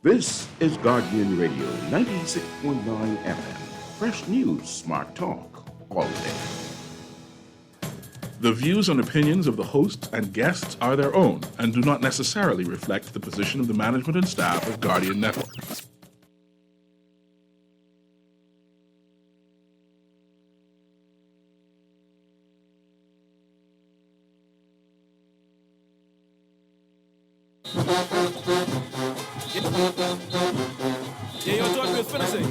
This is Guardian Radio 96.9 FM. Fresh news, smart talk, all day. The views and opinions of the hosts and guests are their own and do not necessarily reflect the position of the management and staff of Guardian Network. Yeah, yo, George, we're finishing.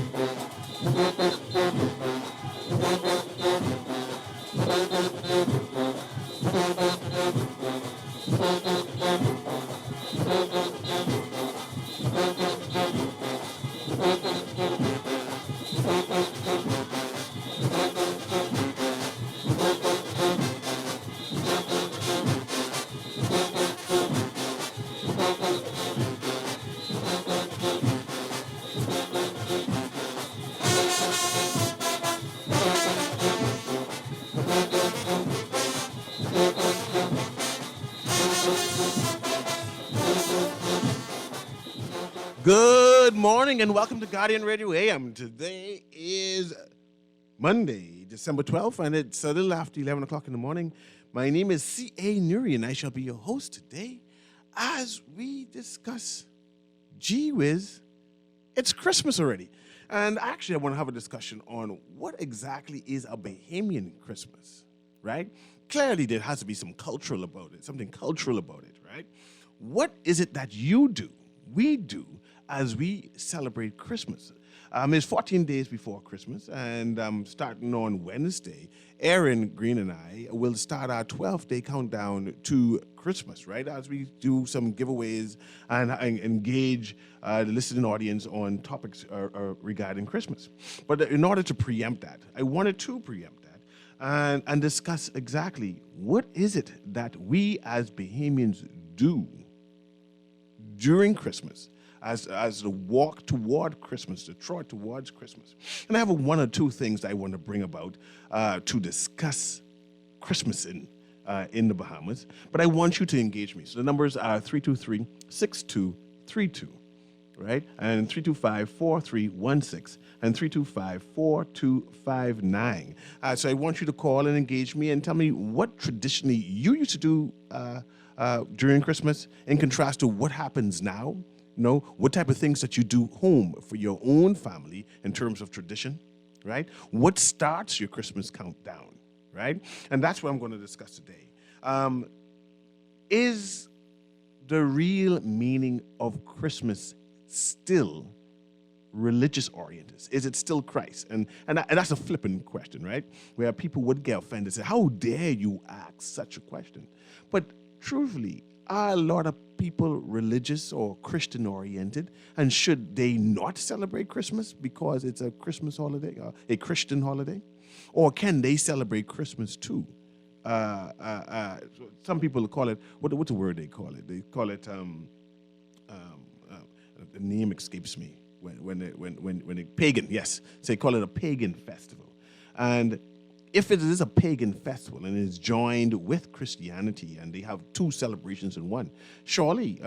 Good morning and welcome to Guardian Radio AM. Today is Monday, December 12th, and it's a little after 11 o'clock in the morning. My name is C.A. Newry, and I shall be your host today as we discuss, gee whiz, it's Christmas already. And actually, I want to have a discussion on what exactly is a Bahamian Christmas, right? Clearly, there has to be something cultural about it, right? What is it that we do, as we celebrate Christmas? It's 14 days before Christmas, and starting on Wednesday, Aaron Green and I will start our 12-day countdown to Christmas, right? As we do some giveaways and engage the listening audience on topics regarding Christmas. But in order to preempt that, I wanted to preempt that and discuss exactly what is it that we as Bahamians do during Christmas, as the walk toward Christmas, the trot towards Christmas. And I have one or two things I want to bring about to discuss Christmas in the Bahamas, but I want you to engage me. So the numbers are 323-6232, right? And 325-4316 and 325-4259. So I want you to call and engage me and tell me what traditionally you used to do during Christmas in contrast to what happens now. What type of things that you do home for your own family in terms of tradition, right? What starts your Christmas countdown, right? And that's what I'm going to discuss today. Is the real meaning of Christmas still religious oriented? Is it still Christ? And that's a flippant question, right? Where people would get offended and say, how dare you ask such a question? But truthfully, are a lot of people religious or Christian oriented, and should they not celebrate Christmas because it's a Christmas holiday, a Christian holiday? Or can they celebrate Christmas too? Some people call it, what's the word they call it? They call it, the name escapes me, when pagan, yes. So they call it a pagan festival. And if it is a pagan festival and is joined with Christianity and they have two celebrations in one, surely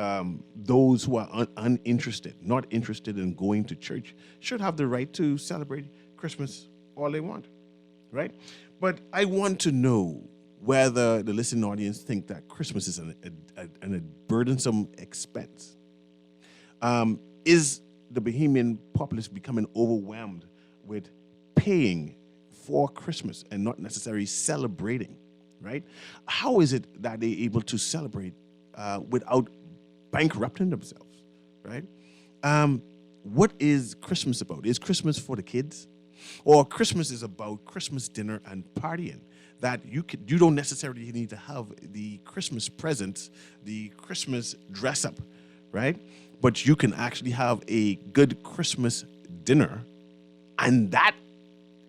those who are uninterested, not interested in going to church, should have the right to celebrate Christmas all they want, right? But I want to know whether the listening audience think that Christmas is a burdensome expense. Is the Bahamian populace becoming overwhelmed with paying for Christmas and not necessarily celebrating, right? How is it that they're able to celebrate without bankrupting themselves, right? What is Christmas about? Is Christmas for the kids? Or Christmas is about Christmas dinner and partying, that you don't necessarily need to have the Christmas presents, the Christmas dress up, right? But you can actually have a good Christmas dinner, and that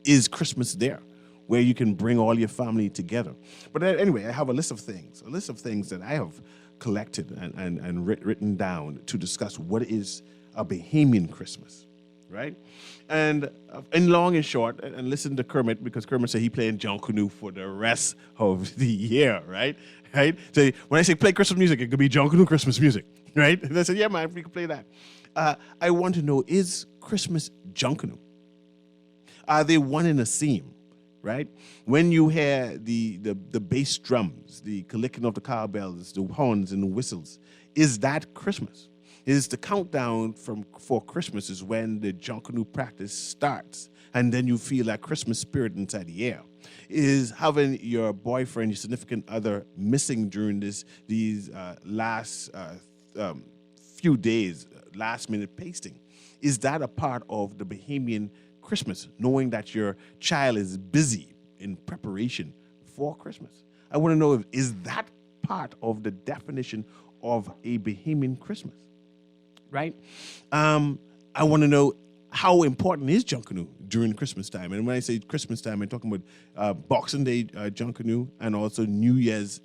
is Christmas there, where you can bring all your family together. But anyway, I have a list of things that I have collected and written down to discuss what is a Bahamian Christmas, right? And in long and short, and listen to Kermit, because Kermit said he playing John Canoe for the rest of the year, right? So when I say play Christmas music, it could be John Canoe Christmas music. right? And I said, yeah, man, we can play that. I want to know, is Christmas junkanoo? Are they one and the same, right? When you hear the bass drums, the clicking of the cowbells, the horns and the whistles, is that Christmas? Is the countdown for Christmas is when the junkanoo practice starts, and then you feel that Christmas spirit inside the air. Is having your boyfriend, your significant other, missing during these last few days, last minute pasting? Is that a part of the Bahamian Christmas, knowing that your child is busy in preparation for Christmas? I want to know, is that part of the definition of a Bahamian Christmas, right? I want to know, how important is junkanoo during Christmas time? And when I say Christmas time, I'm talking about Boxing Day junkanoo and also New Year's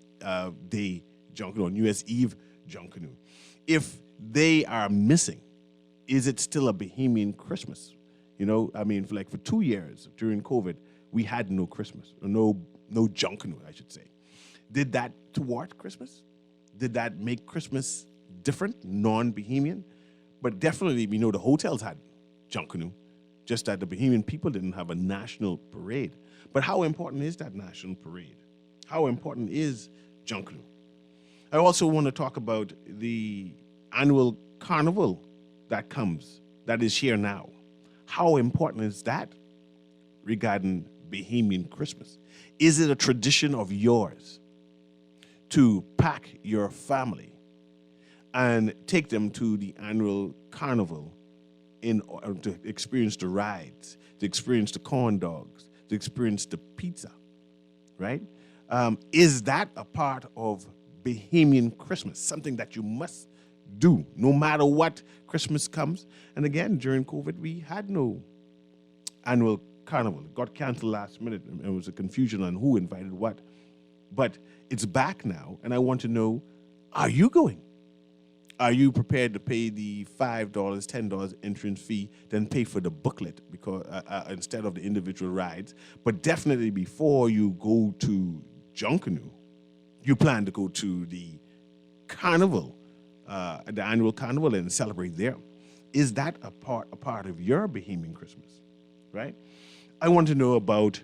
Day junkanoo, or New Year's Eve junkanoo. If they are missing, is it still a Bahamian Christmas? You know, I mean, for 2 years during COVID, we had no Christmas, or no junkanoo, I should say. Did that thwart Christmas? Did that make Christmas different, non-Bahamian? But definitely, we know the hotels had junkanoo, just that the Bahamian people didn't have a national parade. But how important is that national parade? How important is junkanoo? I also want to talk about the annual carnival that is here now. How important is that regarding Bahamian Christmas? Is it a tradition of yours to pack your family and take them to the annual carnival to experience the rides, to experience the corn dogs, to experience the pizza, right? Is that a part of Bahamian Christmas, something that you must do no matter what Christmas comes? And again, during COVID, we had no annual carnival. It got canceled last minute, and there was a confusion on who invited what. But it's back now, and I want to know, are you going? Are you prepared to pay the $5, $10 entrance fee, then pay for the booklet because instead of the individual rides? But definitely before you go to junkanoo, you plan to go to the carnival, the annual carnival, and celebrate there. Is that a part of your Bahamian Christmas, right? I want to know about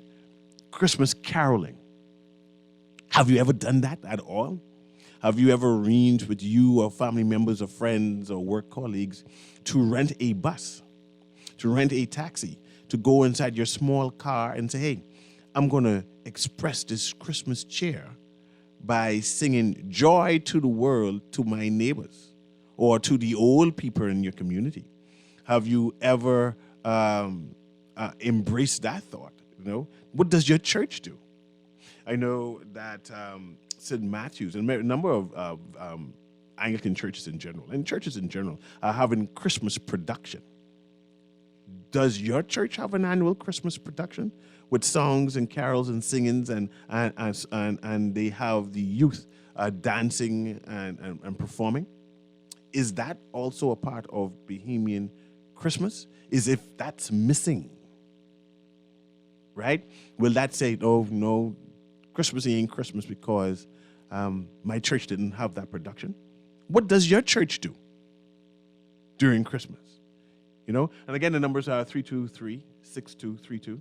Christmas caroling. Have you ever done that at all? Have you ever arranged with you or family members or friends or work colleagues to rent a bus, to rent a taxi, to go inside your small car and say, hey, I'm going to express this Christmas cheer by singing Joy to the World to my neighbors or to the old people in your community? Have you ever embraced that thought? You know, what does your church do? I know that St. Matthew's and a number of Anglican churches in general, and churches in general, are having Christmas production. Does your church have an annual Christmas production with songs and carols and singings, and they have the youth dancing and performing? Is that also a part of Bahamian Christmas? Is if that's missing, right? Will that say, oh, no, Christmas ain't Christmas because my church didn't have that production? What does your church do during Christmas? You know, and again, the numbers are 323-6232,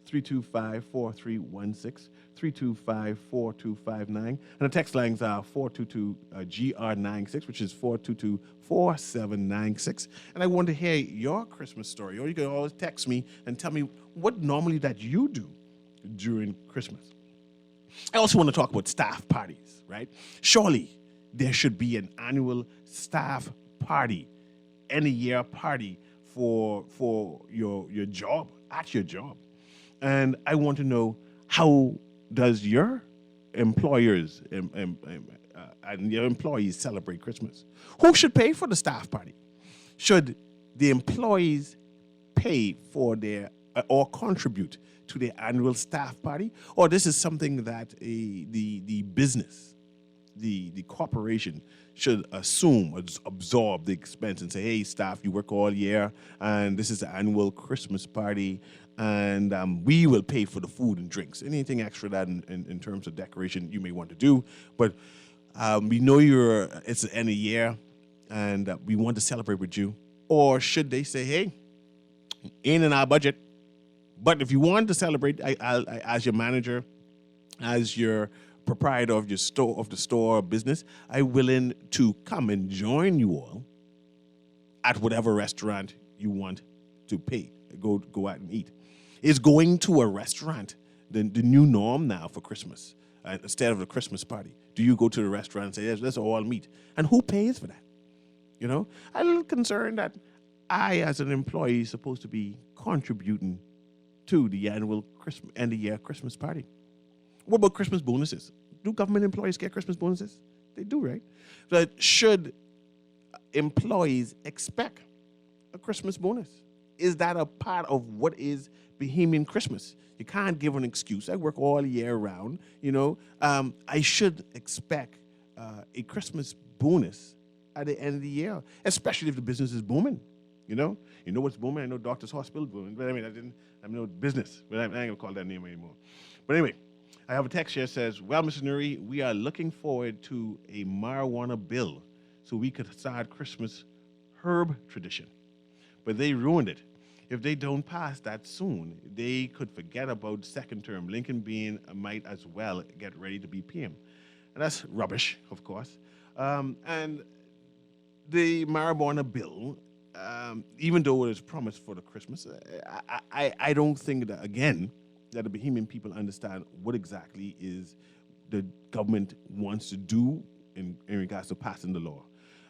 325-4316, 325-4259, and the text lines are 422-GR96, which is 422-4796. And I want to hear your Christmas story, or you can always text me and tell me what normally that you do during Christmas. I also want to talk about staff parties, right? Surely there should be an annual staff party, end of year party for your job, at your job. And I want to know, how does your employers and your employees celebrate Christmas? Who should pay for the staff party? Should the employees pay for their or contribute to their annual staff party? Or this is something that the business, the corporation should assume or absorb the expense and say, hey, staff, you work all year, and this is the annual Christmas party, and we will pay for the food and drinks. Anything extra that in terms of decoration you may want to do. But we know it's the end of year, and we want to celebrate with you? Or should they say, hey, ain't in our budget, but if you want to celebrate, I as your manager, as your proprietor of your store, of the store or business, I'm willing to come and join you all at whatever restaurant you want to pay, go out and eat. Is going to a restaurant the new norm now for Christmas instead of a Christmas party? Do you go to the restaurant and say, yes, let's all meet? And who pays for that? You know, I'm a little concerned that I, as an employee, is supposed to be contributing to the annual Christmas end of year Christmas party. What about Christmas bonuses? Do government employees get Christmas bonuses? They do, right? But should employees expect a Christmas bonus? Is that a part of what is Bohemian Christmas? You can't give an excuse. I work all year round. You know, I should expect a Christmas bonus at the end of the year, especially if the business is booming. You know what's booming? I know Doctor's Hospital booming, but I know business, but I ain't gonna call that name anymore. But anyway, I have a text here that says, well, Mr. Newry, we are looking forward to a marijuana bill so we could start Christmas herb tradition. But they ruined it. If they don't pass that soon, they could forget about second term. Lincoln Bean might as well get ready to be PM. And that's rubbish, of course. And the marijuana bill, even though it is promised for the Christmas, I don't think that, again, that the Bohemian people understand what exactly is the government wants to do in regards to passing the law.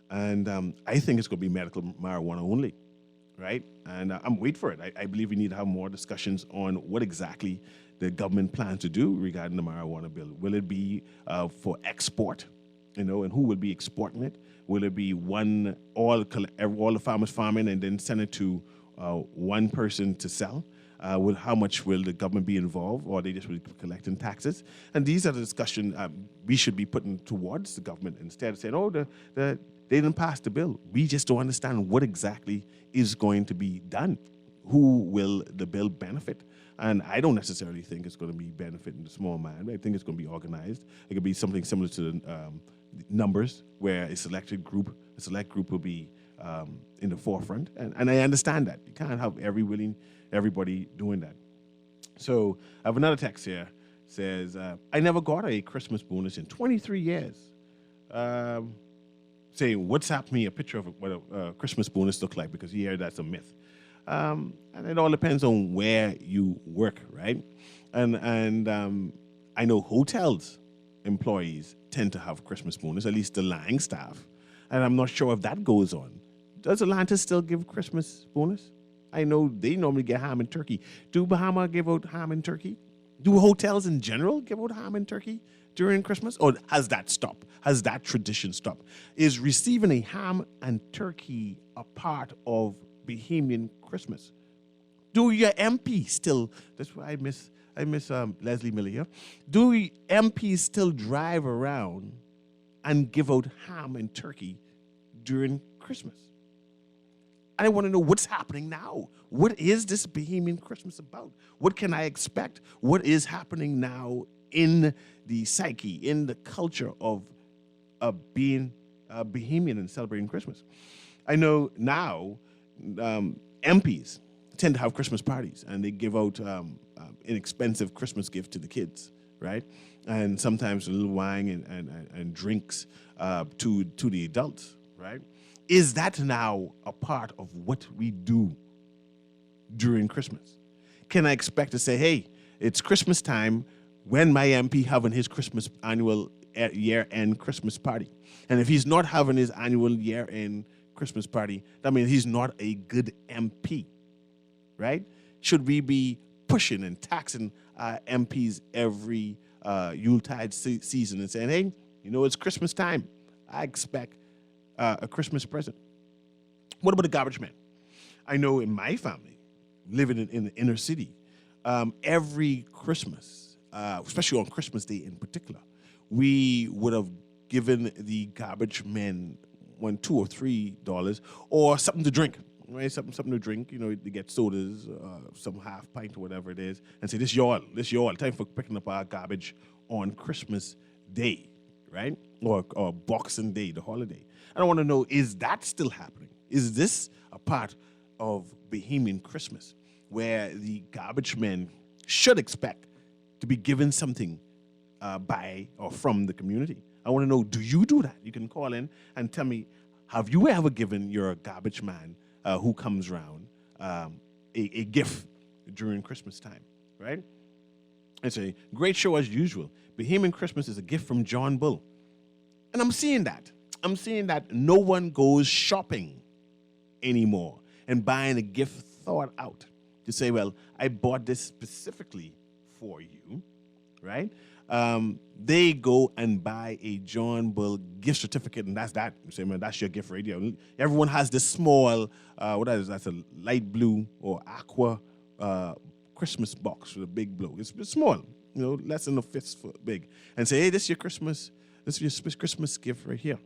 And I think it's going to be medical marijuana only, right? And I'm waiting for it. I believe we need to have more discussions on what exactly the government plans to do regarding the marijuana bill. Will it be for export, and who will be exporting it? Will it be all the farmers farming and then send it to one person to sell? How much will the government be involved, or they just will be collecting taxes? And these are the discussions we should be putting towards the government instead of saying, oh, they didn't pass the bill. We just don't understand what exactly is going to be done. Who will the bill benefit? And I don't necessarily think it's going to be benefiting the small man. I think it's going to be organized. It could be something similar to the numbers, where a select group will be in the forefront. And I understand that. You can't have everybody doing that. So I have another text here. Says, I never got a Christmas bonus in 23 years. Saying, WhatsApp me a picture of what a Christmas bonus look like, because here that's a myth. And it all depends on where you work, right? And I know hotels employees tend to have Christmas bonus, at least the line staff. And I'm not sure if that goes on. Does Atlanta still give Christmas bonus? I know they normally get ham and turkey. Do Bahama give out ham and turkey? Do hotels in general give out ham and turkey during Christmas? Or has that stopped? Has that tradition stopped? Is receiving a ham and turkey a part of Bohemian Christmas? Do your MP still, that's why I miss Leslie Miller here. Do MPs still drive around and give out ham and turkey during Christmas? I want to know what's happening now. What is this Bohemian Christmas about? What can I expect? What is happening now in the psyche, in the culture of being Bohemian and celebrating Christmas? I know now MPs tend to have Christmas parties, and they give out inexpensive Christmas gift to the kids, right? And sometimes a little wine and drinks to the adults, right? Is that now a part of what we do during Christmas? Can I expect to say, hey, it's Christmas time, when my MP having his Christmas annual year-end Christmas party? And if he's not having his annual year-end Christmas party, that means he's not a good MP, right? Should we be pushing and taxing MPs every Yuletide season and saying, hey, it's Christmas time, I expect a Christmas present? What about the garbage man? I know in my family, living in the inner city, every Christmas, especially on Christmas Day in particular, we would have given the garbage men $1, $2, or $3 or something to drink, right? Something to drink. They get sodas, some half pint or whatever it is, and say, this y'all. Time for picking up our garbage on Christmas Day, right? or Boxing Day, the holiday. And I want to know, is that still happening? Is this a part of Bahamian Christmas where the garbage men should expect to be given something by or from the community? I want to know, do you do that? You can call in and tell me, have you ever given your garbage man who comes around a gift during Christmas time, right? It's a great show as usual. Bahamian Christmas is a gift from John Bull. And I'm seeing that. I'm seeing that no one goes shopping anymore and buying a gift thought out to say, well, I bought this specifically for you, right? They go and buy a John Bull gift certificate, and that's that. You say, man, that's your gift radio. Everyone has this small, what is that? That's a light blue or aqua Christmas box with a big blue. It's small, less than a fist foot big. And say, hey, this is your Christmas gift right here.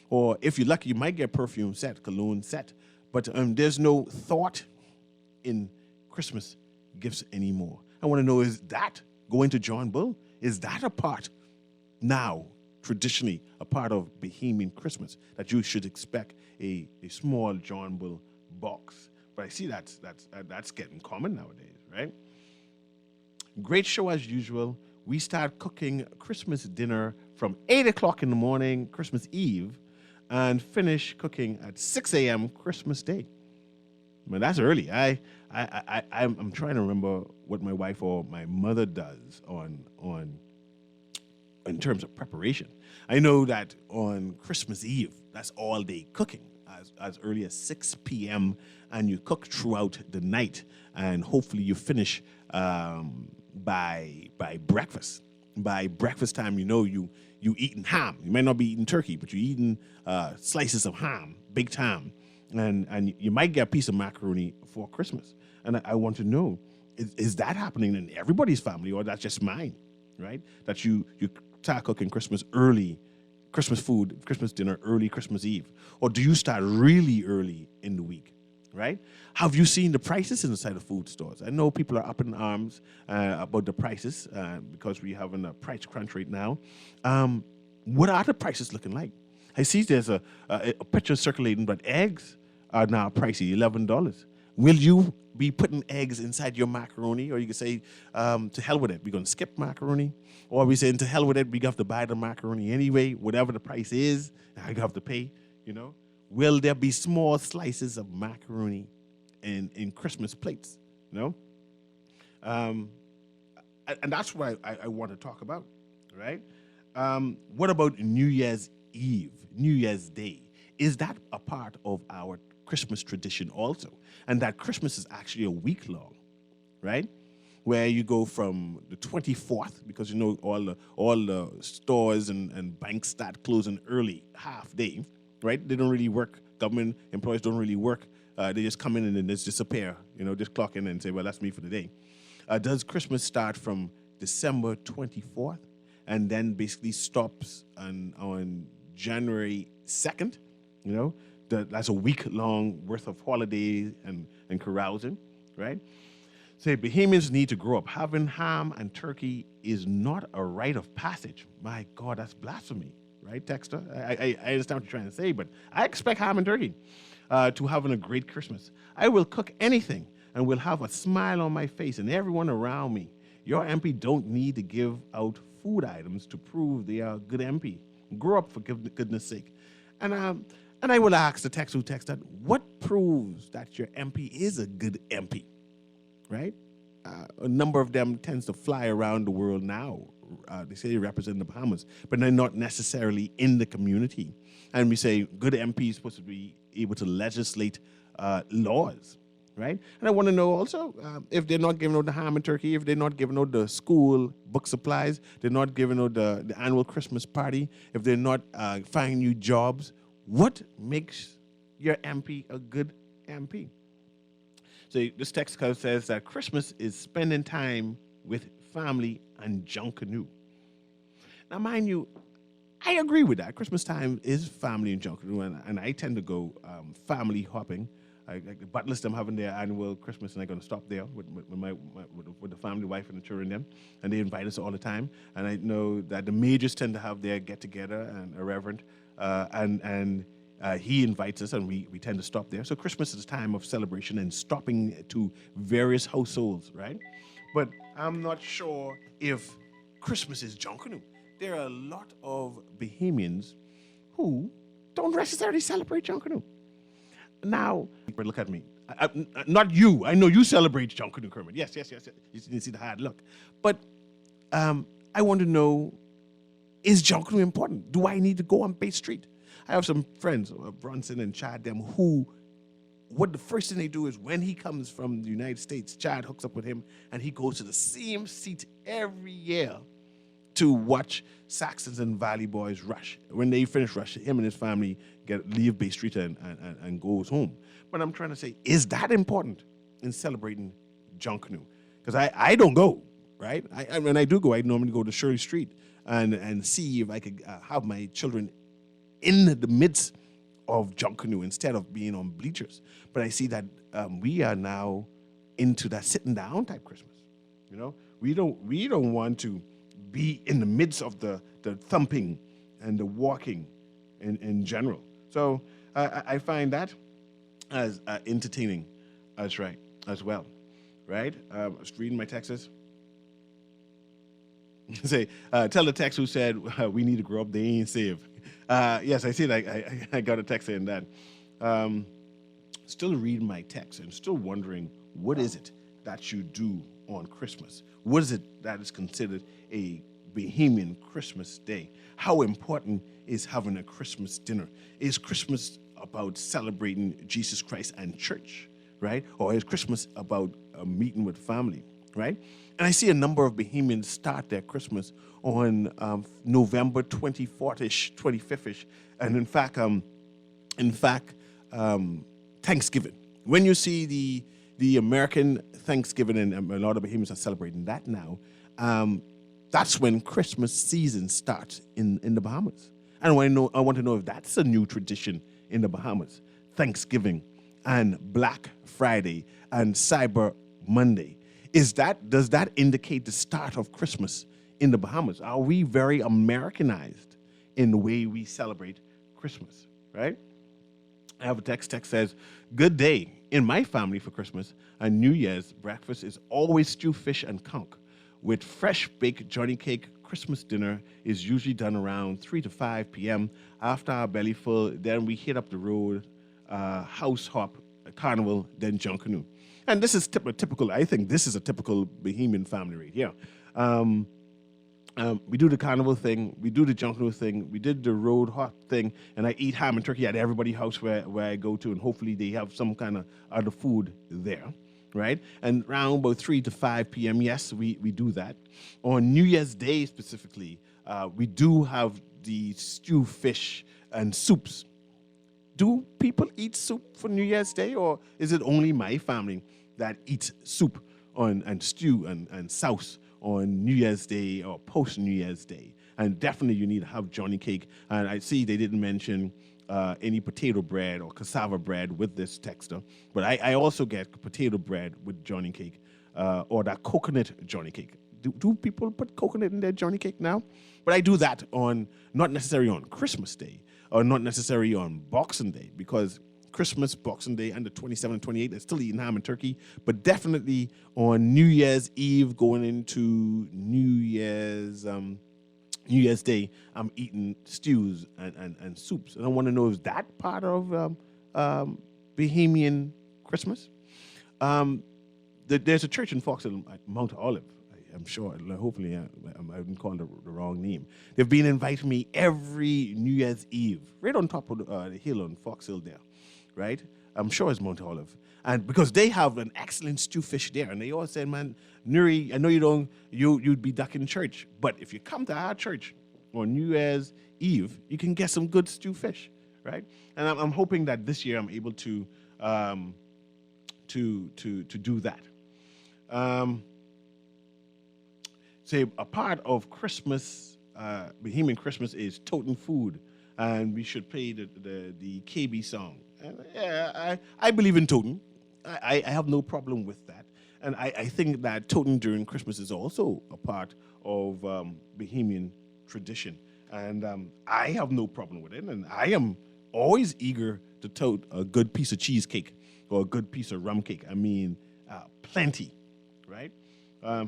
Or if you're lucky, you might get perfume set, cologne set. But there's no thought in Christmas gifts anymore. I want to know, is that going to John Bull? Is that a part now, traditionally, a part of Bahamian Christmas, that you should expect a small John Bull box? But I see that's getting common nowadays, right? Great show as usual. We start cooking Christmas dinner from 8 o'clock in the morning, Christmas Eve, and finish cooking at 6 a.m. Christmas Day. I mean, that's early. I'm trying to remember what my wife or my mother does in terms of preparation. I know that on Christmas Eve, that's all day cooking, as early as 6 p.m., and you cook throughout the night, and hopefully you finish by breakfast. By breakfast time, you eating ham. You might not be eating turkey, but you're eating slices of ham, baked ham, and you might get a piece of macaroni for Christmas. And I want to know, is that happening in everybody's family, or that's just mine, right? That you start cooking Christmas early, Christmas food, Christmas dinner early Christmas Eve, or do you start really early in the week? Right? Have you seen the prices inside the food stores? I know people are up in arms about the prices because we're having a price crunch right now. What are the prices looking like? I see there's a picture circulating, but eggs are now pricey, $11. Will you be putting eggs inside your macaroni? Or you can say, to hell with it, we're going to skip macaroni. Or we saying, to hell with it, we have to buy the macaroni anyway, whatever the price is, I have to pay, Will there be small slices of macaroni in Christmas plates? And that's what I want to talk about, right? What about New Year's Eve, New Year's Day? Is that a part of our Christmas tradition also? And that Christmas is actually a week long, right? Where you go from the 24th, because all the stores and banks start closing early, half day, right? They don't really work. Government employees don't really work. They just come in and then just disappear, just clock in and say, well, that's me for the day. Does Christmas start from December 24th and then basically stops on January 2nd? That's a week-long worth of holidays and carousing, right? Say, Bahamians need to grow up. Having ham and turkey is not a rite of passage. My God, that's blasphemy. Right, Texter? I understand what you're trying to say, but I expect ham and turkey to having a great Christmas. I will cook anything and will have a smile on my face and everyone around me. Your MP don't need to give out food items to prove they are a good MP. Grow up, for goodness sake. And I will ask the text who texted, what proves that your MP is a good MP? Right? A number of them tends to fly around the world now. They say they represent the Bahamas, but they're not necessarily in the community. And we say good MP is supposed to be able to legislate laws, right? And I want to know also if they're not giving out the ham and turkey, if they're not giving out the school book supplies, they're not giving out the annual Christmas party, if they're not finding new jobs, what makes your MP a good MP? So this text code says that Christmas is spending time with family and junkanoo. Now, mind you, I agree with that. Christmas time is family and junkanoo, and I tend to go family hopping the butlers them having their annual Christmas, and I'm going to stop there with the family, wife, and the children them, and they invite us all the time. And I know that the majors tend to have their get together, and a reverend, and he invites us, and we tend to stop there. So Christmas is a time of celebration and stopping to various households, right? But I'm not sure if Christmas is Junkanoo. There are a lot of Bahamians who don't necessarily celebrate Junkanoo. Now, look at me. Not you. I know you celebrate Junkanoo, Kermit. Yes. You didn't see the hard look. But I want to know, is Junkanoo important? Do I need to go on Bay Street? I have some friends, Bronson and Chad, them, who, what the first thing they do is when he comes from the United States, Chad hooks up with him, and he goes to the same seat every year to watch Saxons and Valley Boys rush. When they finish rush, him and his family leave Bay Street and goes home. But I'm trying to say, is that important in celebrating Junkanoo? Because I don't go, right? When I do go, I normally go to Shirley Street and see if I could have my children in the midst of Junkanoo instead of being on bleachers. But I see that we are now into that sitting down type Christmas. You know, we don't want to be in the midst of the thumping and the walking in general. So I find that as entertaining as well, right? I was reading my texts. Say, tell the text who said we need to grow up, they ain't saved. Yes, I see that. I got a text saying that. Still reading my text and still wondering, what is it that you do on Christmas? What is it that is considered a Bahamian Christmas day? How important is having a Christmas dinner? Is Christmas about celebrating Jesus Christ and church, right? Or is Christmas about a meeting with family, right? And I see a number of Bahamians start their Christmas on November 24th-ish, 25th-ish, and in fact, Thanksgiving. When you see the American Thanksgiving, and a lot of Bahamians are celebrating that now, that's when Christmas season starts in the Bahamas. And I want to know if that's a new tradition in the Bahamas. Thanksgiving and Black Friday and Cyber Monday. Does that indicate the start of Christmas in the Bahamas? Are we very Americanized in the way we celebrate Christmas, right? I have a text says, good day. In my family for Christmas and New Year's, breakfast is always stew, fish, and conch. With fresh baked Johnny cake, Christmas dinner is usually done around 3 to 5 p.m. After our belly full, then we hit up the road, house hop, carnival, then Junkanoo. And this is typical. I think this is a typical Bahamian family right here. We do the carnival thing, we do the Junkanoo thing, we did the road hop thing, and I eat ham and turkey at everybody's house where I go to, and hopefully they have some kind of other food there, right? And around about 3 to 5 p.m., yes, we do that. On New Year's Day specifically, we do have the stew, fish, and soups. Do people eat soup for New Year's Day, or is it only my family that eats soup and stew and sauce on New Year's Day or post New Year's Day? And definitely you need to have Johnny cake. And I see they didn't mention any potato bread or cassava bread with this texter, but I also get potato bread with Johnny cake or that coconut Johnny cake. Do people put coconut in their Johnny cake now? But I do that not necessarily on Christmas Day or not necessarily on Boxing Day, because Christmas, Boxing Day, and the 27th and 28th, they're still eating ham and turkey. But definitely on New Year's Eve, going into New Year's Day, I'm eating stews and soups. And I want to know, is that part of Bahamian Christmas? There's a church in Foxhill, Mount Olive. I'm sure, hopefully, I didn't call the wrong name. They've been inviting me every New Year's Eve, right on top of the hill on Foxhill there, right? I'm sure it's Mount Olive. And because they have an excellent stew fish there, and they all said, man, Newry, I know you'd be ducking church, but if you come to our church on New Year's Eve, you can get some good stew fish, right? And I'm hoping that this year I'm able to do that. Say a part of Christmas, Bahamian Christmas, is toting food, and we should play the KB song. And, yeah, I believe in toting. I have no problem with that. And I think that toting during Christmas is also a part of Bahamian tradition. And I have no problem with it. And I am always eager to tote a good piece of cheesecake or a good piece of rum cake. I mean, plenty, right? I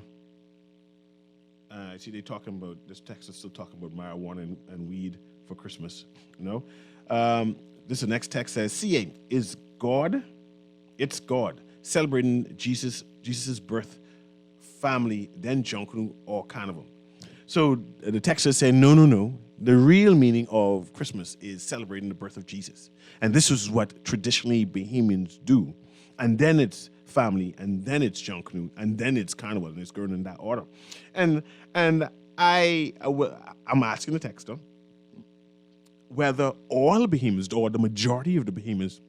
see they talking about, this text is still talking about marijuana and weed for Christmas, you know? This the next text says, CA, is God, it's God, celebrating Jesus' birth, family, then Jonkunu or carnival. So the text is saying, no. The real meaning of Christmas is celebrating the birth of Jesus. And this is what traditionally Bahamians do. And then it's family, and then it's Jonkunu, and then it's carnival, and it's going in that order. And I'm asking the texter whether all Bahamians, or the majority of the Bahamians,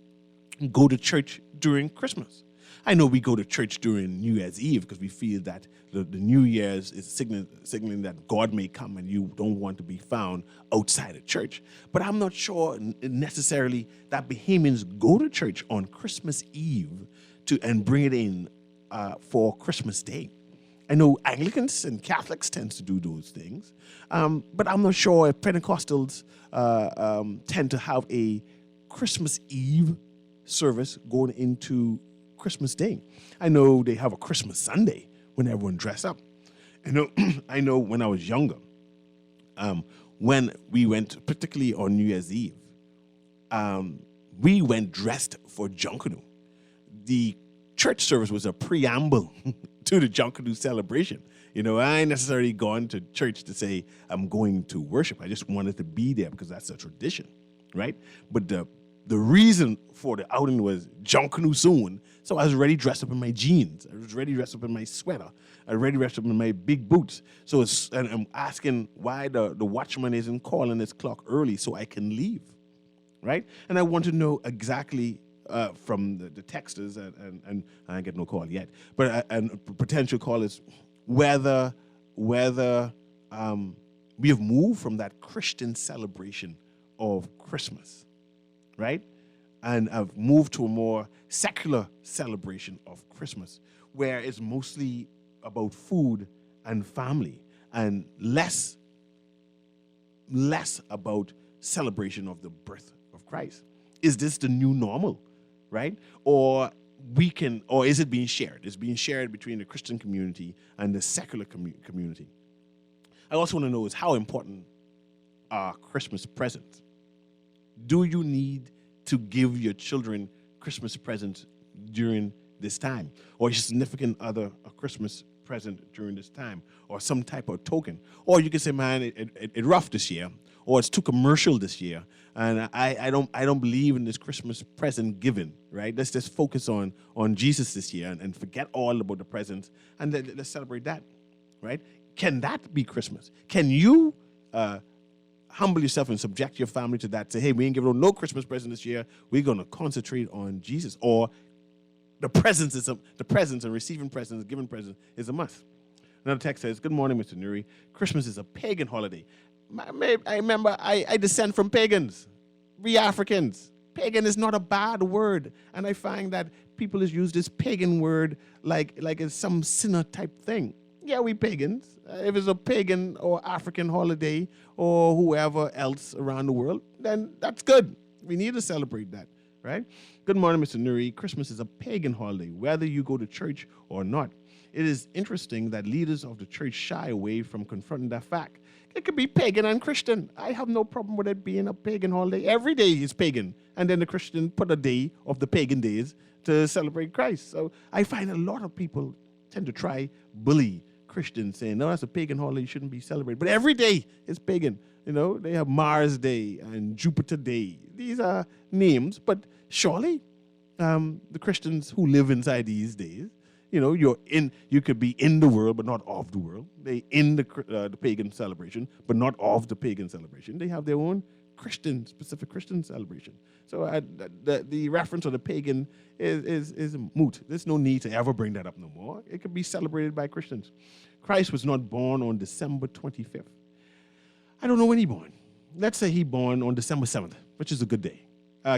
go to church during Christmas. I know we go to church during New Year's Eve because we feel that the New Year's is signaling that God may come and you don't want to be found outside of church. But I'm not sure necessarily that Bahamians go to church on Christmas Eve and bring it in for Christmas Day. I know Anglicans and Catholics tend to do those things, but I'm not sure if Pentecostals tend to have a Christmas Eve service going into Christmas Day. I know they have a Christmas Sunday when everyone dress up. I know when I was younger, when we went, particularly on New Year's Eve, we went dressed for Jonkunu. The church service was a preamble to the Jonkunu celebration. You know, I ain't necessarily gone to church to say I'm going to worship. I just wanted to be there because that's a tradition, right? But the reason for the outing was Jonkunu soon. So I was already dressed up in my jeans. I was already dressed up in my sweater. I was already dressed up in my big boots. So and I'm asking why the watchman isn't calling his clock early so I can leave, right? And I want to know exactly from the texters, and I ain't get no call yet, but and potential callers, whether we have moved from that Christian celebration of Christmas, right? And I've moved to a more secular celebration of Christmas, where it's mostly about food and family and less about celebration of the birth of Christ. Is this the new normal, right? Or is it being shared? It's being shared between the Christian community and the secular community. I also want to know is how important are Christmas presents? Do you need to give your children Christmas presents during this time? Or your significant other a Christmas present during this time? Or some type of token? Or you can say, man, it rough this year. Or it's too commercial this year. And I don't believe in this Christmas present giving, right? Let's just focus on Jesus this year and forget all about the presents and let's celebrate that, right? Can that be Christmas? Can you humble yourself and subject your family to that? Say, hey, we ain't giving no Christmas present this year. We're going to concentrate on Jesus. Or the presents and receiving presents, giving presents is a must. Another text says, good morning, Mr. Newry. Christmas is a pagan holiday. I remember I descend from pagans. We Africans. Pagan is not a bad word. And I find that people has used this pagan word like it's some sinner type thing. Yeah, we pagans. If it's a pagan or African holiday or whoever else around the world, then that's good. We need to celebrate that, right? Good morning, Mr. Newry. Christmas is a pagan holiday, whether you go to church or not. It is interesting that leaders of the church shy away from confronting that fact. It could be pagan and Christian. I have no problem with it being a pagan holiday. Every day is pagan. And then the Christian put a day of the pagan days to celebrate Christ. So I find a lot of people tend to try bully Christians saying, no, that's a pagan holiday, you shouldn't be celebrated. But every day is pagan. You know, they have Mars Day and Jupiter Day. These are names, but surely the Christians who live inside these days, you know, you could be in the world, but not of the world. They in the pagan celebration, but not of the pagan celebration. They have their own specific Christian celebration. So the reference of the pagan is moot. There's no need to ever bring that up no more. It could be celebrated by Christians. Christ was not born on December 25th. I don't know when he born. Let's say he born on December 7th, which is a good day.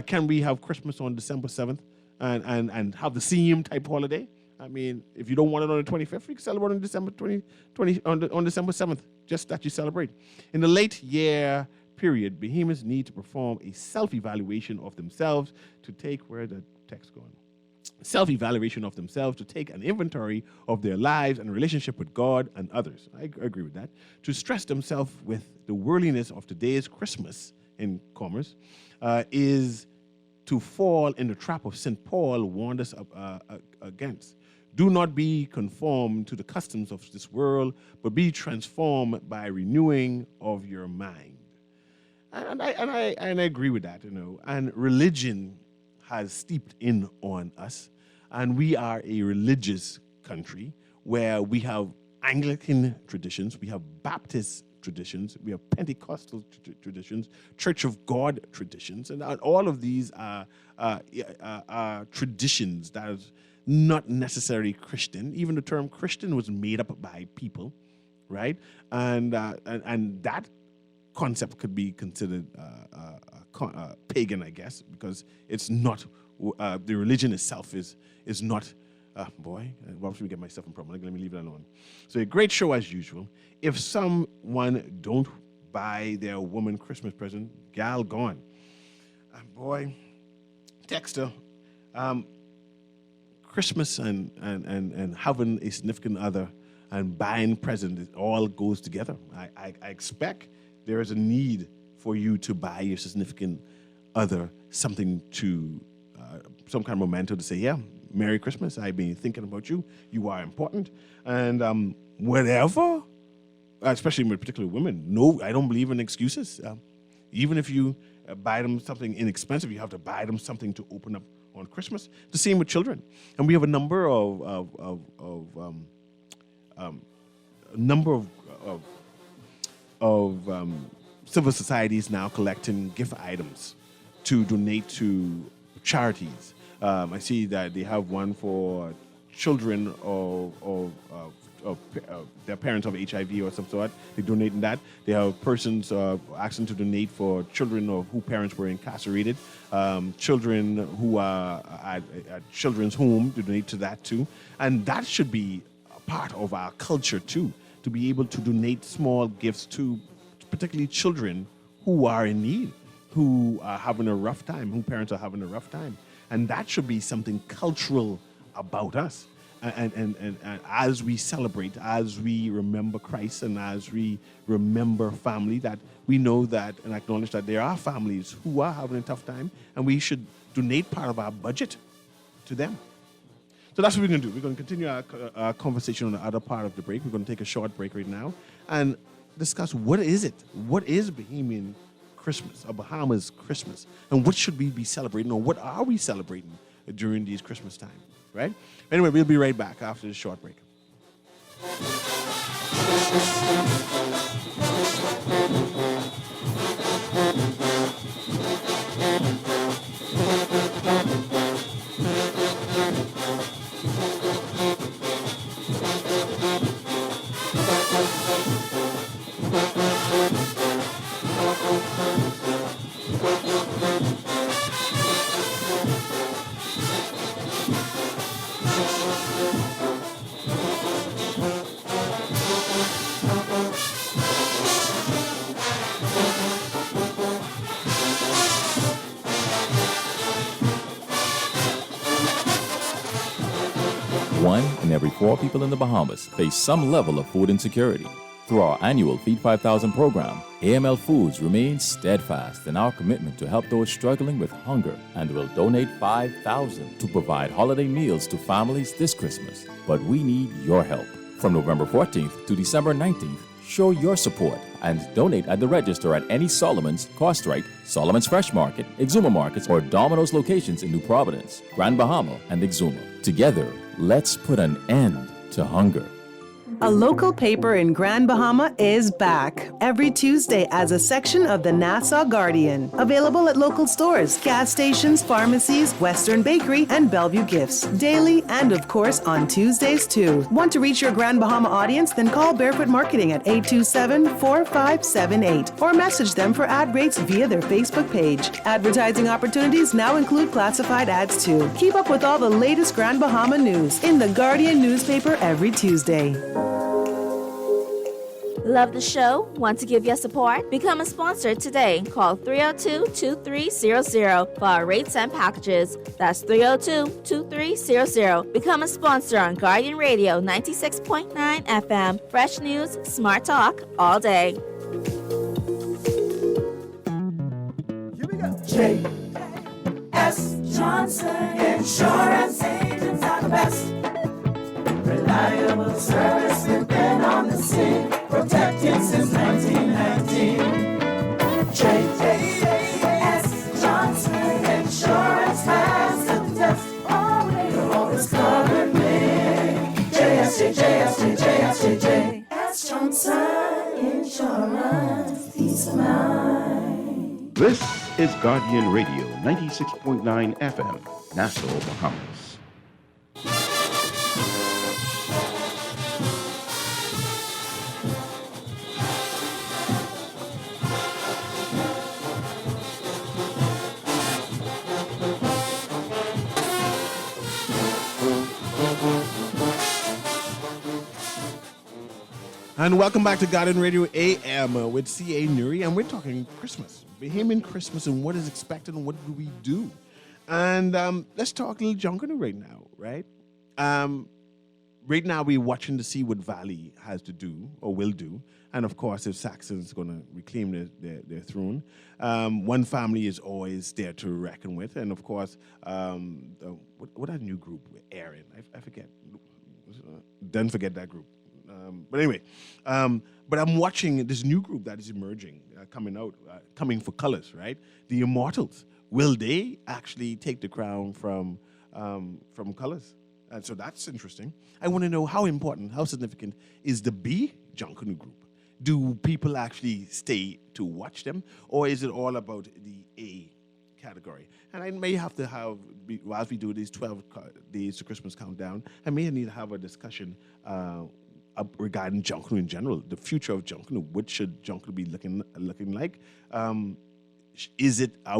Can we have Christmas on December 7th and have the same type holiday? I mean, if you don't want it on the 25th, you can celebrate on December 20 on December 7th, just that you celebrate. In the late year period, Bahamians need to perform a self-evaluation of themselves to take where the text going. Self-evaluation of themselves to take an inventory of their lives and relationship with God and others. I agree with that. To stress themselves with the worldliness of today's Christmas, in commerce, is to fall in the trap of St. Paul warned us against. Do not be conformed to the customs of this world, but be transformed by renewing of your mind. And I agree with that, you know. And religion has steeped in on us, and we are a religious country where we have Anglican traditions, we have Baptist traditions, we have Pentecostal traditions, Church of God traditions, and all of these are traditions that are not necessarily Christian. Even the term Christian was made up by people, right? And that concept could be considered pagan, I guess, because it's not the religion itself is not. Boy, why should we get myself in problem? Let me leave it alone. So a great show as usual. If someone don't buy their woman Christmas present, gal gone. Boy, Dexter, Christmas and having a significant other and buying present, it all goes together. I expect there is a need for you to buy your significant other something to, some kind of memento to say, yeah, Merry Christmas, I've been thinking about you. You are important. And whatever, especially with particular women, no, I don't believe in excuses. Even if you buy them something inexpensive, you have to buy them something to open up on Christmas. The same with children. And we have a number of civil societies now collecting gift items to donate to charities. I see that they have one for children of their parents of HIV or some sort. They're donating that. They have persons asking to donate for children of whose parents were incarcerated, children who are at children's home to donate to that too. And that should be a part of our culture too, to be able to donate small gifts to particularly children who are in need, who are having a rough time, whose parents are having a rough time. And that should be something cultural about us. And as we celebrate, as we remember Christ, and as we remember family, that we know that and acknowledge that there are families who are having a tough time, and we should donate part of our budget to them. So that's what we're going to do. We're going to continue our conversation on the other part of the break. We're going to take a short break right now and discuss what is it? What is Bahamian Christmas, or Bahamas Christmas, and what should we be celebrating, or what are we celebrating during these Christmas time, right? Anyway, we'll be right back after this short break. One in every 4 people in the Bahamas face some level of food insecurity. Through our annual Feed 5,000 program, AML Foods remains steadfast in our commitment to help those struggling with hunger and will donate $5,000 to provide holiday meals to families this Christmas. But we need your help. From November 14th to December 19th, show your support and donate at the register at any Solomon's, Costrite, Solomon's Fresh Market, Exuma Markets, or Domino's locations in New Providence, Grand Bahama, and Exuma. Together, let's put an end to hunger. A local paper in Grand Bahama is back every Tuesday as a section of the Nassau Guardian. Available at local stores, gas stations, pharmacies, Western Bakery, and Bellevue Gifts. Daily and, of course, on Tuesdays too. Want to reach your Grand Bahama audience? Then call Barefoot Marketing at 827-4578 or message them for ad rates via their Facebook page. Advertising opportunities now include classified ads too. Keep up with all the latest Grand Bahama news in the Guardian newspaper every Tuesday. Love the show? Want to give your support? Become a sponsor today. Call 302-2300 for our rates and packages. That's 302-2300. Become a sponsor on Guardian Radio 96.9 FM. Fresh news, smart talk, all day. Here we go. J.S. Johnson Insurance Agents are the best. Reliable service, we've been on the scene, protecting since 1919. J.S. Johnson Insurance has the test. You're always covered me. J.S. Johnson Insurance, peace of mind. This is Guardian Radio 96.9 FM, Nassau, Bahamas. And welcome back to Guardian Radio AM with C.A. Newry, and we're talking Christmas, Bahamian Christmas, and what is expected and what do we do. And let's talk a little junkanoo right now, right? Right now we're watching to see what Valley has to do or will do, and of course if Saxon's going to reclaim their throne. One family is always there to reckon with, and of course, what that new group with Aaron? I forget. Don't forget that group. But anyway, but I'm watching this new group that is emerging, coming for colors, right? The Immortals. Will they actually take the crown from colors? And so that's interesting. I want to know how important, how significant is the B junkanoo group? Do people actually stay to watch them, or is it all about the A category? And I may have to whilst we do these 12 days to Christmas countdown, I may need to have a discussion regarding junkanoo in general, the future of junkanoo. What should junkanoo be looking like? Are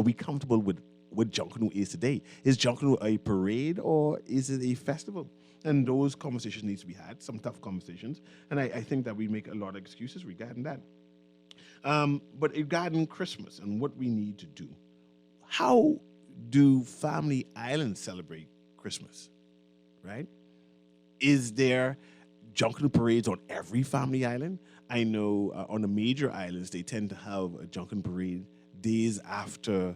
we comfortable with what junkanoo is today? Is junkanoo a parade or is it a festival? And those conversations need to be had, some tough conversations. And I think that we make a lot of excuses regarding that. But regarding Christmas and what we need to do, how do Family Islands celebrate Christmas, right? Is there junkanoo parades on every family island? I know on the major islands, they tend to have a junkanoo parade days after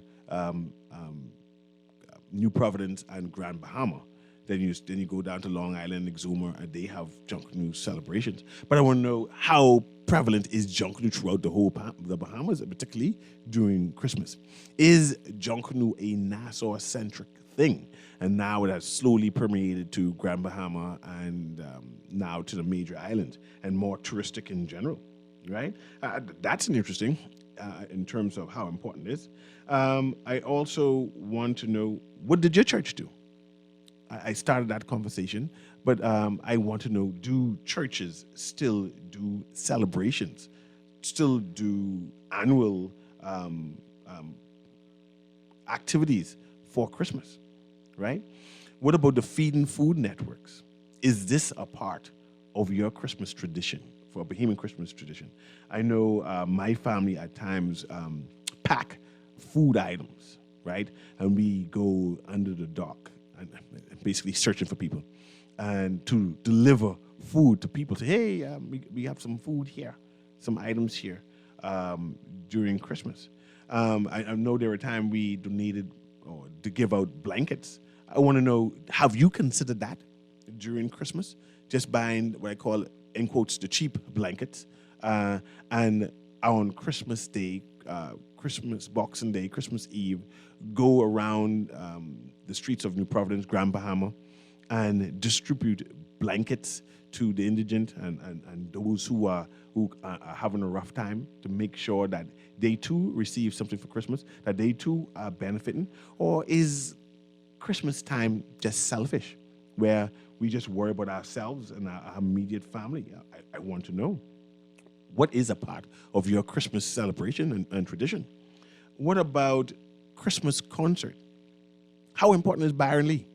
New Providence and Grand Bahama. Then you go down to Long Island, Exuma, and they have junkanoo celebrations. But I want to know, how prevalent is junkanoo throughout the Bahamas, particularly during Christmas? Is junkanoo a Nassau-centric thing? And now it has slowly permeated to Grand Bahama and now to the major islands and more touristic in general, right? That's interesting in terms of how important it is. I also want to know, what did your church do? I started that conversation, but I want to know, do churches still do celebrations, still do annual activities for Christmas, right? What about the feeding food networks? Is this a part of your Christmas tradition, for a Bahamian Christmas tradition? I know my family at times pack food items, right? And we go under the dock and basically searching for people and to deliver food to people. Say, hey, we have some food here, some items here during Christmas. I know there were times we donated or to give out blankets. I want to know, have you considered that during Christmas? Just buying what I call, in quotes, the cheap blankets. And on Christmas Day, Christmas Boxing Day, Christmas Eve, go around the streets of New Providence, Grand Bahama, and distribute blankets to the indigent and those who are having a rough time, to make sure that they too receive something for Christmas, that they too are benefiting? Or is Christmas time just selfish, where we just worry about ourselves and our immediate family? I want to know, what is a part of your Christmas celebration and tradition? What about Christmas concert? How important is Byron Lee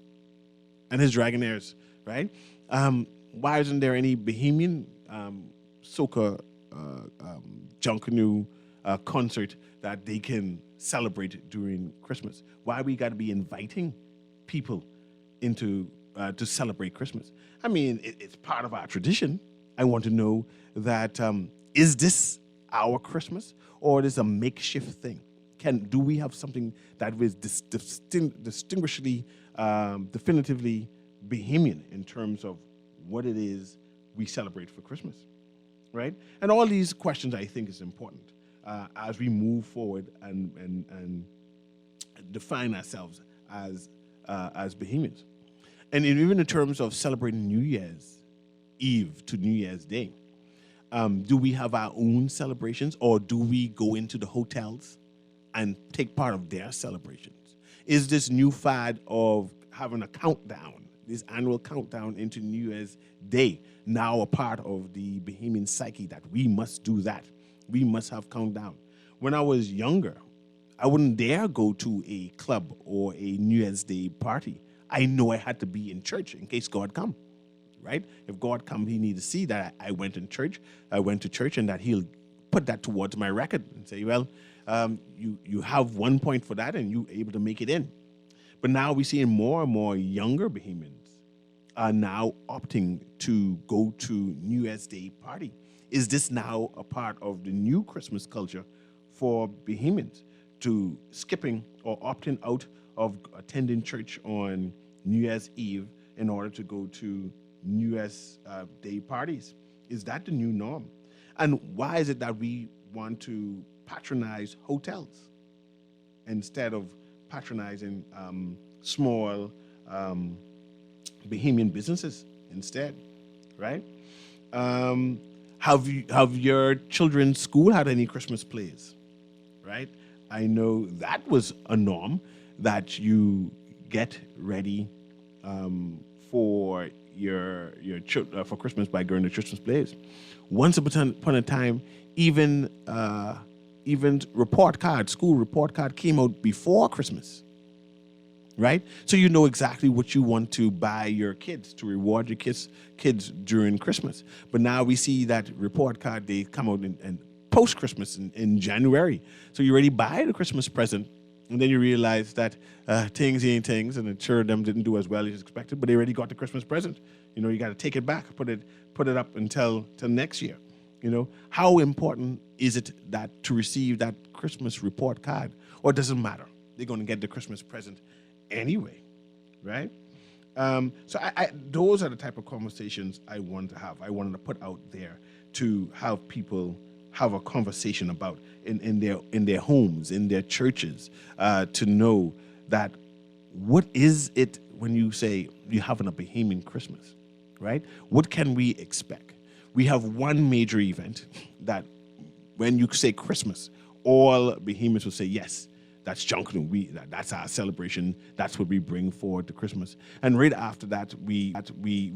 and his Dragonaires, right? Why isn't there any Bohemian soca Junkanoo concert that they can celebrate during Christmas? Why we got to be inviting people into to celebrate Christmas? I mean, it's part of our tradition. I want to know that, is this our Christmas, or it is a makeshift thing? Do we have something that is distinguishedly, definitively Bohemian in terms of what it is we celebrate for Christmas, right? And all these questions, I think, is important as we move forward and define ourselves as Bohemians. And even in terms of celebrating New Year's Eve to New Year's Day, do we have our own celebrations, or do we go into the hotels and take part of their celebrations? Is this new fad of having a countdown, this annual countdown into New Year's Day, now a part of the Bohemian psyche, that we must do that? We must have countdown. When I was younger, I wouldn't dare go to a club or a New Year's Day party. I know I had to be in church in case God come, right? If God come, he need to see that I went to church, and that he'll put that towards my record and say, well, you have 1 point for that, and you able to make it in. But now we're seeing more and more younger Bohemians are now opting to go to New Year's Day party. Is this now a part of the new Christmas culture for Bohemians, to skipping or opting out of attending church on New Year's Eve in order to go to New Year's Day parties? Is that the new norm? And why is it that we want to patronize hotels instead of patronizing small Bohemian businesses instead, right? Have your children's school had any Christmas plays, right? I know that was a norm, that you get ready for your for Christmas by going to Christmas plays. Once upon a time, even school report card came out before Christmas, right? So you know exactly what you want to buy your kids to reward your kids during Christmas. But now we see that report card, they come out in post-Christmas in January. So you already buy the Christmas present, and then you realize that things ain't things, and the sure them didn't do as well as expected, but they already got the Christmas present. You know, you got to take it back, put it up until next year. You know, how important is it that to receive that Christmas report card, or does it matter? They're going to get the Christmas present anyway, right? So those are the type of conversations I want to have. I wanted to put out there to have people have a conversation about in their homes, in their churches, to know that what is it when you say you're having a Bohemian Christmas, right? What can we expect? We have one major event that when you say Christmas, all Bohemians will say, yes, that's Junkanoo. That's our celebration. That's what we bring forward to Christmas. And right after that, we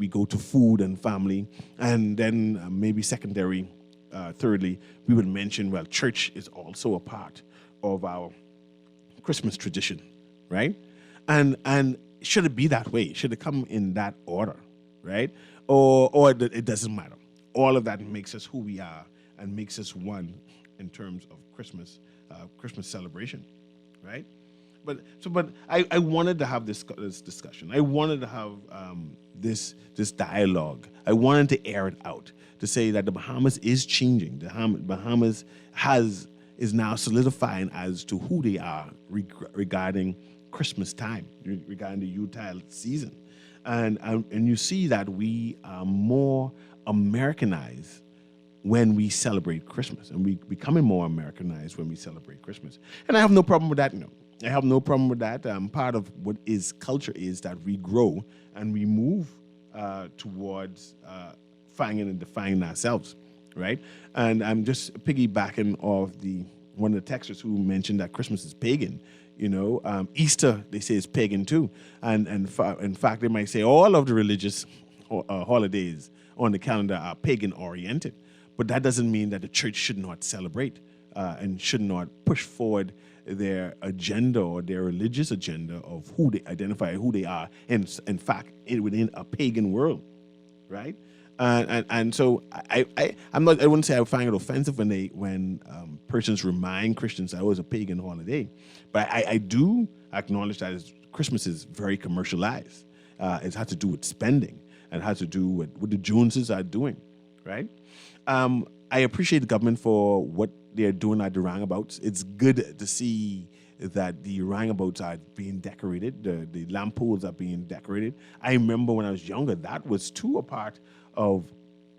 go to food and family, and then maybe secondary. Thirdly, we would mention, well, church is also a part of our Christmas tradition, right? And should it be that way? Should it come in that order, right? Or it doesn't matter. All of that makes us who we are and makes us one in terms of Christmas celebration, right? But I wanted to have this discussion. I wanted to have this dialogue. I wanted to air it out, to say that the Bahamas is changing. The Bahamas is now solidifying as to who they are regarding Christmas time, regarding the Yuletide season, and you see that we are more Americanized when we celebrate Christmas, and we becoming more Americanized when we celebrate Christmas. And I have no problem with that. No, I have no problem with that. Part of what is culture is that we grow and we move towards finding and defining ourselves, right? And I'm just piggybacking off one of the texters who mentioned that Christmas is pagan. Easter, they say, is pagan too. And in fact, they might say all of the religious holidays on the calendar are pagan oriented. But that doesn't mean that the church should not celebrate and should not push forward their agenda or their religious agenda of who they identify, who they are, and in fact, within a pagan world, right? And so I wouldn't say I find it offensive when persons remind Christians that it was a pagan holiday, but I do acknowledge that Christmas is very commercialized. It has to do with spending and has to do with what the Joneses are doing, right? I appreciate the government for what they're doing at the roundabouts. It's good to see that the roundabouts are being decorated, the lamp poles are being decorated. I remember when I was younger, that was too a part of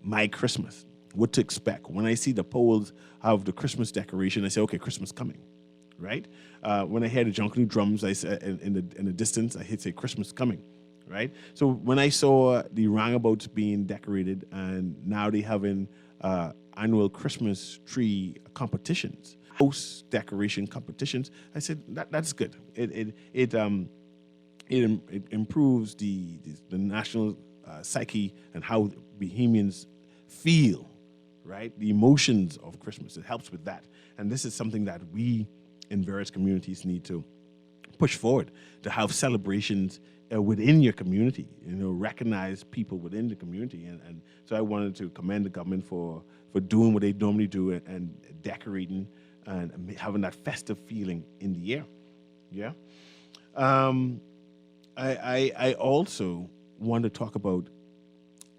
my Christmas, what to expect. When I see the poles of the Christmas decoration, I say, okay, Christmas coming, right? When I hear the junkanoo drums, I say, in the distance, I hit say Christmas coming, right? So when I saw the roundabouts being decorated and now they having annual Christmas tree competitions, house decoration competitions, I said that's good. It improves the national psyche and how Bahamians feel, right? The emotions of Christmas. It helps with that, and this is something that we in various communities need to push forward, to have celebrations within your community, recognize people within the community. And so I wanted to commend the government for doing what they normally do and decorating and having that festive feeling in the air. Yeah. I also want to talk about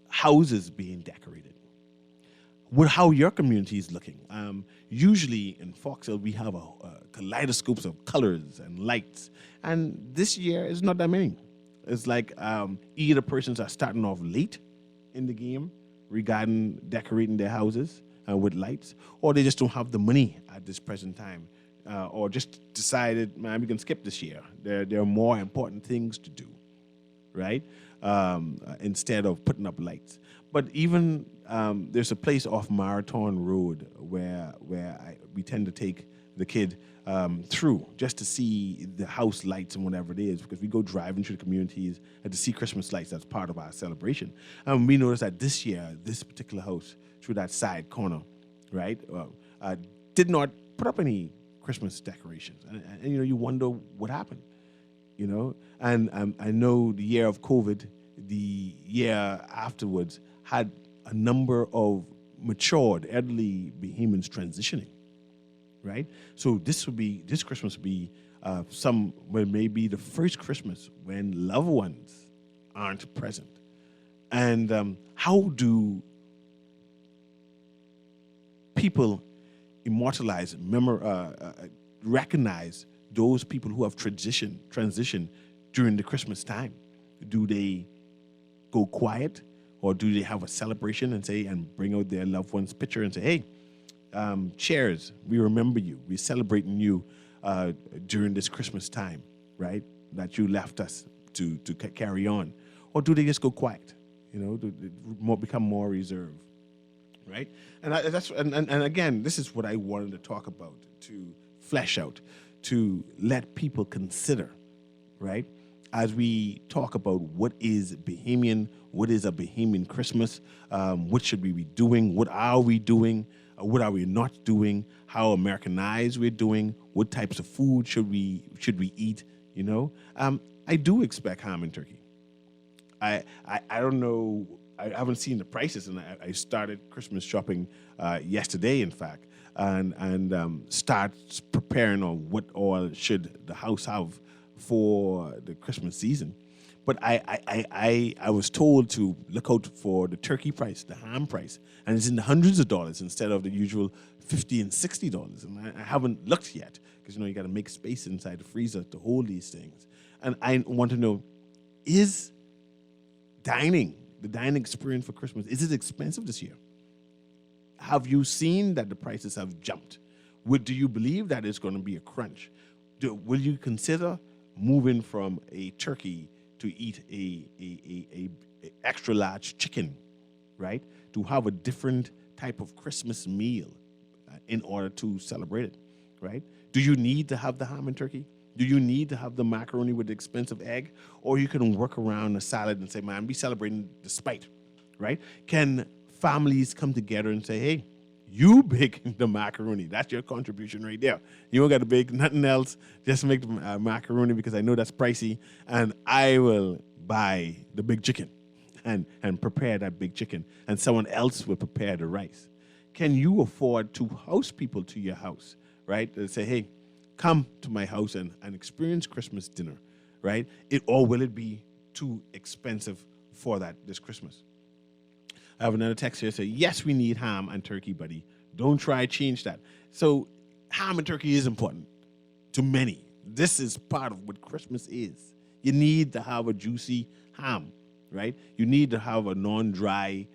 houses being decorated. How your community is looking. Usually in Foxhill, we have a kaleidoscopes of colors and lights. And this year, it's not that many. It's like either persons are starting off late in the game regarding decorating their houses with lights, or they just don't have the money at this present time, or just decided, man, we can skip this year. There are more important things to do, right? Instead of putting up lights. But even there's a place off Marathon Road where we tend to take the kid through just to see the house lights and whatever it is, because we go driving through the communities and to see Christmas lights. That's part of our celebration. We noticed that this year, this particular house through that side corner, right, did not put up any Christmas decorations. And you wonder what happened, And I know the year of COVID, the year afterwards, had a number of matured elderly Bahamians transitioning, right? So this Christmas would be maybe the first Christmas when loved ones aren't present. And how do people immortalize, recognize those people who have transitioned during the Christmas time? Do they go quiet, or do they have a celebration and bring out their loved one's picture and say, hey, cheers, we remember you, we're celebrating you during this Christmas time, right, that you left us to carry on? Or do they just go quiet, become more reserved, right? And and again, this is what I wanted to talk about, to flesh out, to let people consider, right? As we talk about what is Bahamian, what is a Bahamian Christmas, what should we be doing, what are we doing, what are we not doing, how Americanized we're doing, what types of food should we eat, I do expect ham and turkey. I don't know, I haven't seen the prices, and I started Christmas shopping yesterday, in fact, and start preparing on what all should the house have for the Christmas season. But I was told to look out for the turkey price, the ham price, and it's in the hundreds of dollars instead of the usual $50 and $60. And I haven't looked yet, because you got to make space inside the freezer to hold these things. And I want to know, is the dining experience for Christmas, is it expensive this year? Have you seen that the prices have jumped? Do you believe that it's going to be a crunch? Will you consider moving from a turkey to eat a extra large chicken, right? To have a different type of Christmas meal in order to celebrate it, right? Do you need to have the ham and turkey? Do you need to have the macaroni with the expensive egg? Or you can work around a salad and say, man, we celebrating despite, right? Can families come together and say, hey, you bake the macaroni. That's your contribution right there. You don't got to bake nothing else. Just make the macaroni because I know that's pricey. And I will buy the big chicken and prepare that big chicken. And someone else will prepare the rice. Can you afford to host people to your house, right? They say, hey, come to my house and experience Christmas dinner, right? Or will it be too expensive for that this Christmas? I have another text here say, yes, we need ham and turkey, buddy. Don't try to change that. So ham and turkey is important to many. This is part of what Christmas is. You need to have a juicy ham, right? You need to have a non-dry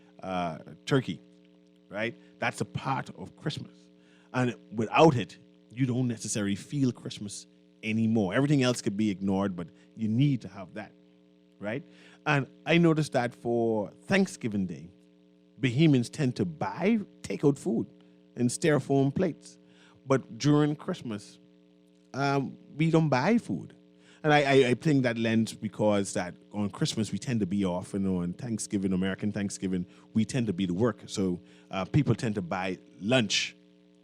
turkey, right? That's a part of Christmas. And without it, you don't necessarily feel Christmas anymore. Everything else could be ignored, but you need to have that, right? And I noticed that for Thanksgiving Day, Bahamians tend to buy takeout food in styrofoam plates. But during Christmas, we don't buy food. And I think that lends because that on Christmas we tend to be off, and on Thanksgiving, American Thanksgiving, we tend to be to work. So people tend to buy lunch,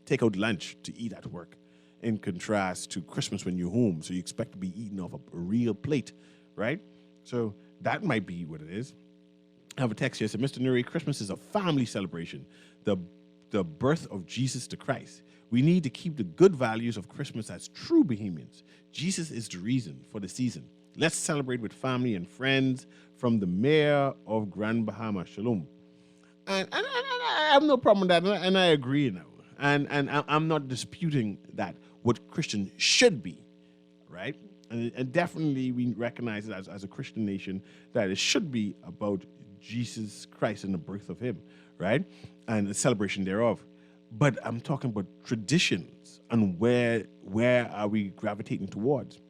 take out lunch to eat at work, in contrast to Christmas when you're home. So you expect to be eating off a real plate, right? So that might be what it is. I have a text here that says, Mr. Newry, Christmas is a family celebration, the birth of Jesus the Christ. We need to keep the good values of Christmas as true Bahamians. Jesus is the reason for the season. Let's celebrate with family and friends. From the mayor of Grand Bahama, Shalom. And I have no problem with that, and I agree now. And I'm not disputing that what Christian should be, right? And definitely we recognize it as a Christian nation that it should be about Jesus Christ and the birth of him, right? And the celebration thereof. But I'm talking about traditions and where are we gravitating towards?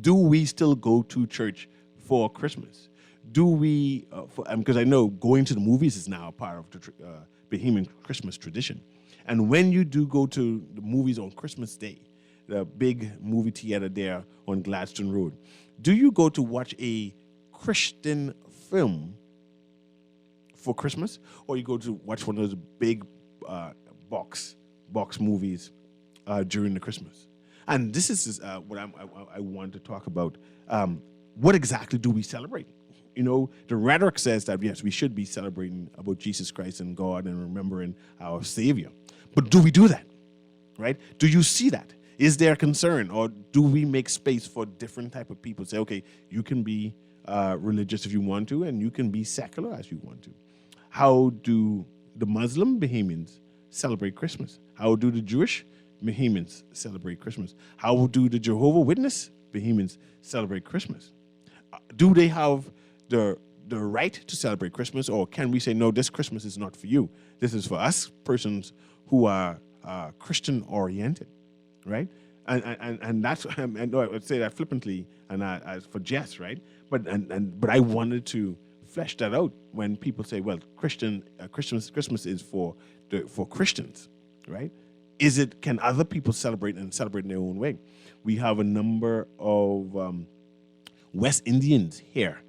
Do we still go to church for Christmas? Do we, because I know going to the movies is now a part of the Bahamian Christmas tradition. And when you do go to the movies on Christmas Day, the big movie theater there on Gladstone Road, do you go to watch a Christian film for Christmas, or you go to watch one of those big box movies during the Christmas? And this is what I want to talk about. What exactly do we celebrate? You know, the rhetoric says that, yes, we should be celebrating about Jesus Christ and God and remembering our Savior. But do we do that, right? Do you see that? Is there a concern, or do we make space for different type of people? Say, okay, you can be religious if you want to, and you can be secular as you want to. How do the Muslim Bahamians celebrate Christmas? How do the Jewish Bahamians celebrate Christmas? How do the Jehovah's Witness Bahamians celebrate Christmas? Do they have the right to celebrate Christmas, or can we say, no, this Christmas is not for you? This is for us persons who are Christian oriented, right? And that's, I would say that flippantly and as for jest, right? But I wanted to flesh that out when people say, well, Christmas is for Christians, right? Can other people celebrate in their own way? We have a number of West Indians here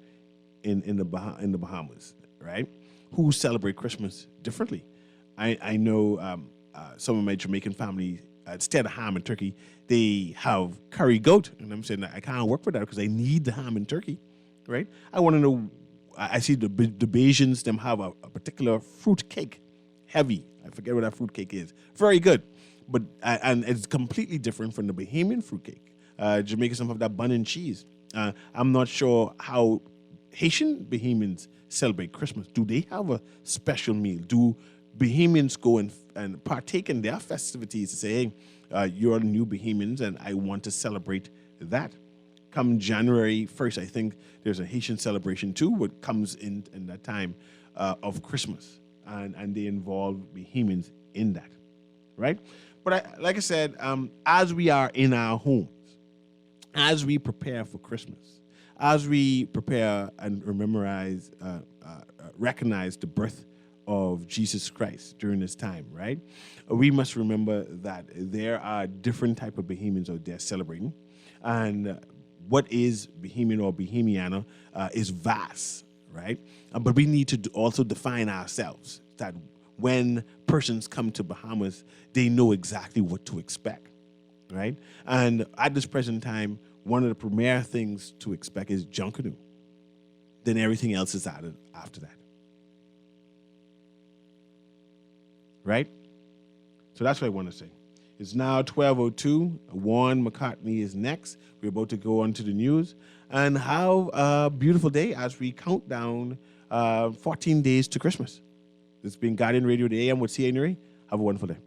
in the Bahamas, right, who celebrate Christmas differently. I know some of my Jamaican family, instead of ham and turkey, they have curry goat, and I'm saying I can't work with that because I need the ham and turkey, right? I want to know. I see the Bajans, them have a particular fruit cake, heavy. I forget what that fruit cake is. Very good, but and it's completely different from the Bahamian fruit cake. Jamaica, some have that bun and cheese. I'm not sure how Haitian Bahamians celebrate Christmas. Do they have a special meal? Do Bahamians go and partake in their festivities to say, hey, you're new Bahamians and I want to celebrate that? Come January 1st, I think there's a Haitian celebration too, what comes in that time of Christmas. And they involve Bahamians in that, right? But like I said, as we are in our homes, as we prepare for Christmas, as we prepare and recognize the birth of Jesus Christ during this time, right? We must remember that there are different type of Bahamians out there celebrating, and what is Bahamian or Bahamiana is vast, right? But we need to also define ourselves, that when persons come to Bahamas, they know exactly what to expect, right? And at this present time, one of the premier things to expect is Junkanoo. Then everything else is added after that. Right? So that's what I want to say. It's now 12:02. Warren McCartney is next. We're about to go on to the news. And have a beautiful day as we count down 14 days to Christmas. This has been Guardian Radio, the AM with C.A. Newry. Have a wonderful day.